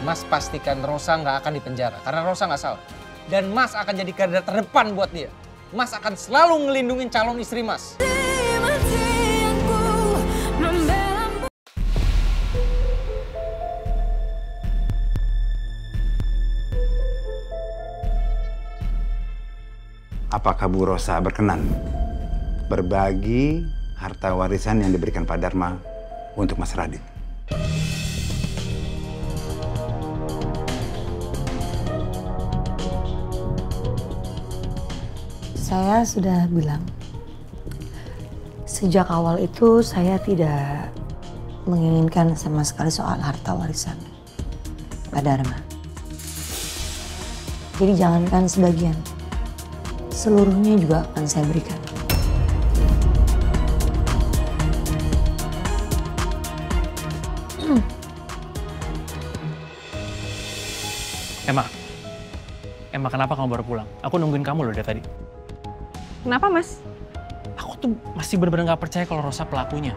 Mas pastikan Rosa nggak akan dipenjara karena Rosa nggak salah. Dan Mas akan jadi garda terdepan buat dia. Mas akan selalu ngelindungin calon istri Mas. Apakah Bu Rosa berkenan berbagi harta warisan yang diberikan Pak Dharma untuk Mas Radit? Saya sudah bilang, sejak awal itu saya tidak menginginkan sama sekali soal harta warisan Pak Dharma. Jadi jangankan sebagian, seluruhnya juga akan saya berikan. Emma, kenapa kamu baru pulang? Aku nungguin kamu loh dari tadi. Kenapa, Mas? Aku tuh masih bener-bener gak percaya kalau Rosa pelakunya.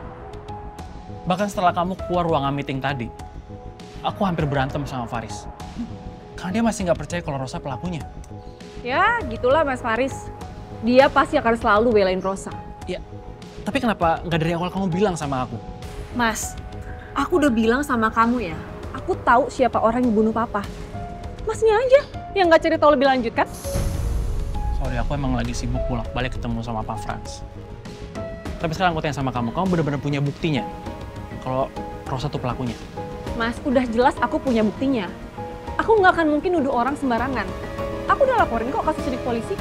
Bahkan setelah kamu keluar ruangan meeting tadi, aku hampir berantem sama Faris. Karena dia masih gak percaya kalau Rosa pelakunya. Ya, gitulah Mas Faris. Dia pasti akan selalu belain Rosa. Ya, tapi kenapa gak dari awal kamu bilang sama aku? Mas, aku udah bilang sama kamu ya, aku tahu siapa orang yang bunuh Papa. Masnya aja yang gak cari tahu lebih lanjut kan? Sorry, aku emang lagi sibuk bolak-balik ketemu sama Pak Frans. Tapi sekarang aku tanya sama kamu bener-bener punya buktinya kalau Rosa tuh pelakunya? Mas, udah jelas aku punya buktinya. Aku nggak akan mungkin nuduh orang sembarangan. Aku udah laporin kok kasus ini ke polisi.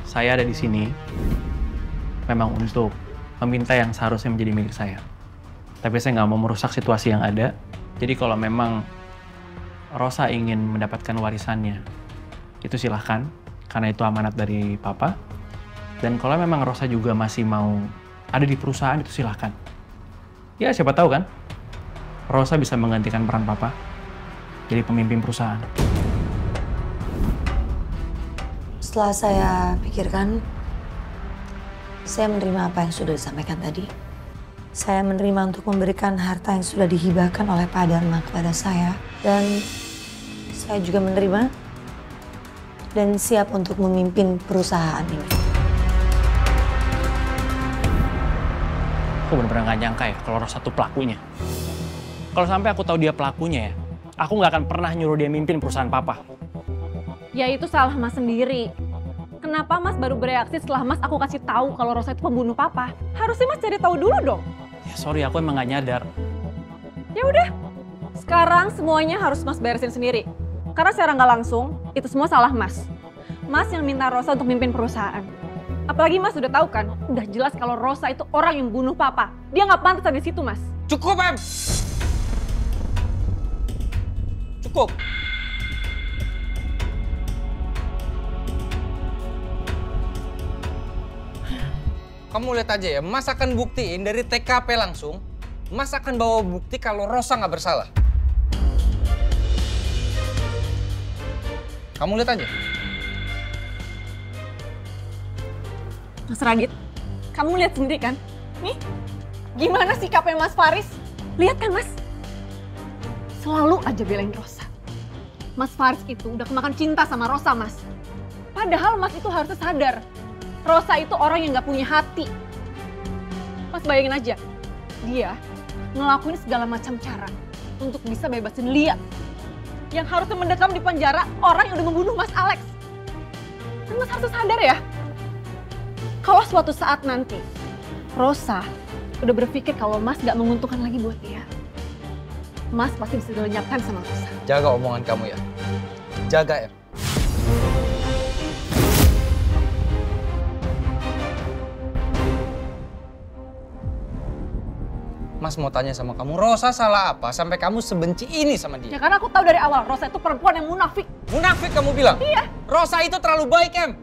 Saya ada di sini memang untuk meminta yang seharusnya menjadi milik saya. Tapi saya nggak mau merusak situasi yang ada. Jadi kalau memang Rosa ingin mendapatkan warisannya, itu silahkan. Karena itu amanat dari Papa. Dan kalau memang Rosa juga masih mau ada di perusahaan, itu silahkan. Ya siapa tahu kan, Rosa bisa menggantikan peran Papa jadi pemimpin perusahaan. Setelah saya pikirkan, saya menerima apa yang sudah disampaikan tadi. Saya menerima untuk memberikan harta yang sudah dihibahkan oleh Pak Dharma kepada saya. Dan saya juga menerima dan siap untuk memimpin perusahaan ini. Aku bener-bener gak nyangka ya kalau Rosa tuh pelakunya. Kalau sampai aku tahu dia pelakunya ya, aku gak akan pernah nyuruh dia mimpin perusahaan Papa. Ya itu salah Mas sendiri. Kenapa Mas baru bereaksi setelah Mas aku kasih tahu kalau Rosa itu pembunuh Papa? Harusnya Mas cari tahu dulu dong. Ya sorry, aku emang gak nyadar. Ya udah, sekarang semuanya harus Mas beresin sendiri. Karena secara nggak langsung, itu semua salah Mas. Mas yang minta Rosa untuk mimpin perusahaan. Apalagi Mas udah tahu kan, udah jelas kalau Rosa itu orang yang bunuh Papa. Dia nggak pantas ada di situ, Mas. Cukup, Em! Cukup! Kamu lihat aja ya, Mas akan buktiin dari TKP langsung, Mas akan bawa bukti kalau Rosa nggak bersalah. Kamu lihat aja. Mas Radit, kamu lihat sendiri kan? Nih, gimana sikapnya Mas Faris? Lihat kan Mas? Selalu aja belain Rosa. Mas Faris itu udah kemakan cinta sama Rosa, Mas. Padahal Mas itu harusnya sadar. Rosa itu orang yang gak punya hati. Mas bayangin aja, dia ngelakuin segala macam cara untuk bisa bebasin Lia. Yang harusnya mendekam di penjara orang yang udah membunuh Mas Alex. Dan Mas harus sadar ya, kalau suatu saat nanti Rosa udah berpikir kalau Mas gak menguntungkan lagi buat dia, Mas pasti bisa dilenyapkan sama Rosa. Jaga omongan kamu ya. Jaga, Em. Mas mau tanya sama kamu, Rosa salah apa sampai kamu sebenci ini sama dia? Ya karena aku tahu dari awal Rosa itu perempuan yang munafik. Munafik kamu bilang? Iya. Rosa itu terlalu baik, Em.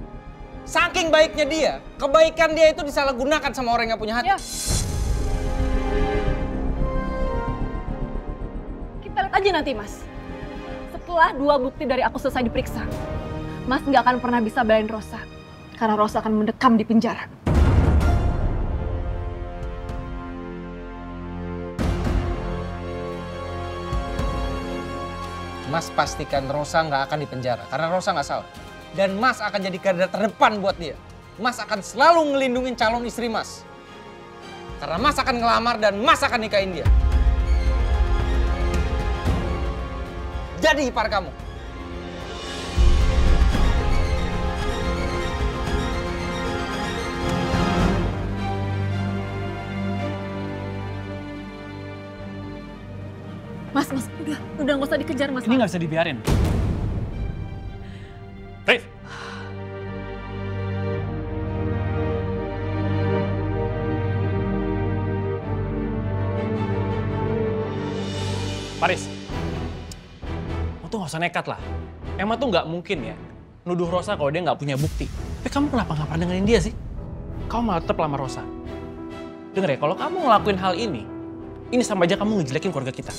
Saking baiknya dia, kebaikan dia itu disalahgunakan sama orang yang gak punya hati. Ya. Kita lihat aja nanti, Mas. Setelah 2 bukti dari aku selesai diperiksa, Mas nggak akan pernah bisa belain Rosa. Karena Rosa akan mendekam di penjara. Mas pastikan Rosa nggak akan dipenjara karena Rosa nggak salah. Dan Mas akan jadi garda terdepan buat dia. Mas akan selalu ngelindungin calon istri Mas. Karena Mas akan ngelamar dan Mas akan nikahin dia. Jadi ipar kamu. Mas, udah nggak usah dikejar, Mas. Ini nggak bisa dibiarin. Rif! Paris, lo tuh nggak usah nekat lah. Emma tuh nggak mungkin ya nuduh Rosa kalau dia nggak punya bukti. Tapi kamu kenapa nggak pernah dengerin dia sih? Kamu malah tetap lamar Rosa. Dengar ya, kalau kamu ngelakuin hal ini sama aja kamu ngejelekin keluarga kita.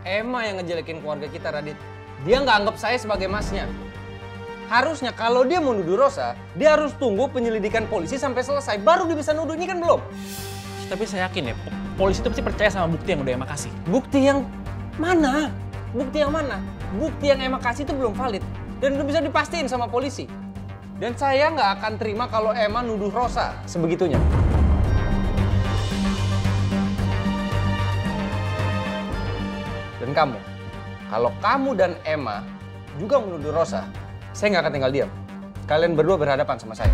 Emma yang ngejelekin keluarga kita, Radit. Dia nggak anggap saya sebagai masnya. Harusnya kalau dia mau nuduh Rosa, dia harus tunggu penyelidikan polisi sampai selesai. Baru dia bisa nuduh, ini kan belum. Tapi saya yakin ya, polisi itu pasti percaya sama bukti yang udah Emma kasih. Bukti yang mana? Bukti yang mana? Bukti yang Emma kasih itu belum valid. Dan udah bisa dipastiin sama polisi. Dan saya nggak akan terima kalau Emma nuduh Rosa sebegitunya. Dan kamu, kalau kamu dan Emma juga menuduh Rosa, saya nggak akan tinggal diam. Kalian berdua berhadapan sama saya.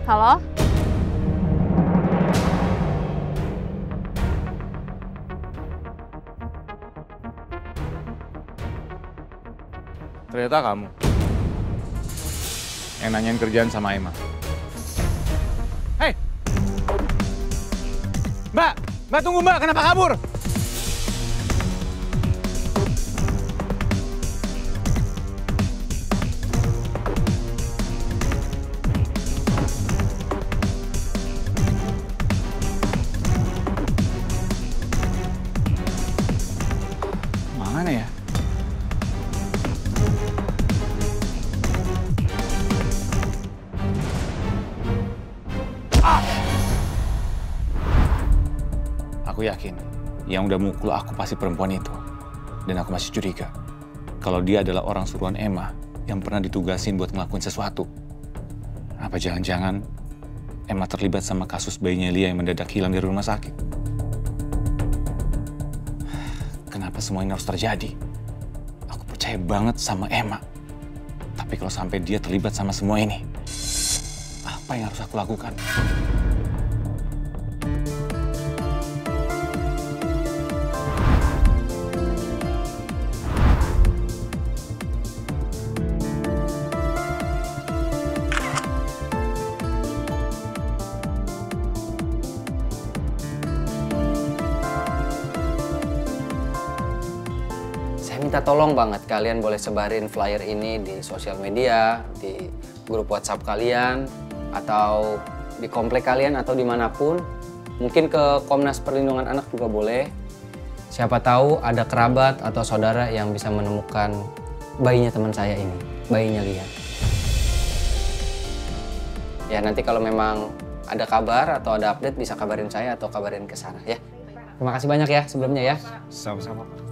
Halo? Ternyata kamu yang nanyain kerjaan sama Emma. Hei! Mbak tunggu Mbak, kenapa kabur? Mana ya? Aku yakin yang udah mukul aku pasti perempuan itu. Dan aku masih curiga kalau dia adalah orang suruhan Emma yang pernah ditugasin buat ngelakuin sesuatu. Apa jangan-jangan Emma terlibat sama kasus bayinya Lia yang mendadak hilang dari rumah sakit? Kenapa semua ini harus terjadi? Aku percaya banget sama Emma. Tapi kalau sampai dia terlibat sama semua ini, apa yang harus aku lakukan? Saya minta tolong banget kalian boleh sebarin flyer ini di sosial media, di grup WhatsApp kalian, atau di komplek kalian atau dimanapun. Mungkin ke Komnas Perlindungan Anak juga boleh. Siapa tahu ada kerabat atau saudara yang bisa menemukan bayinya teman saya ini, bayinya Lia. Ya nanti kalau memang ada kabar atau ada update bisa kabarin saya atau kabarin ke sana ya. Terima kasih banyak ya sebelumnya ya. Sama-sama.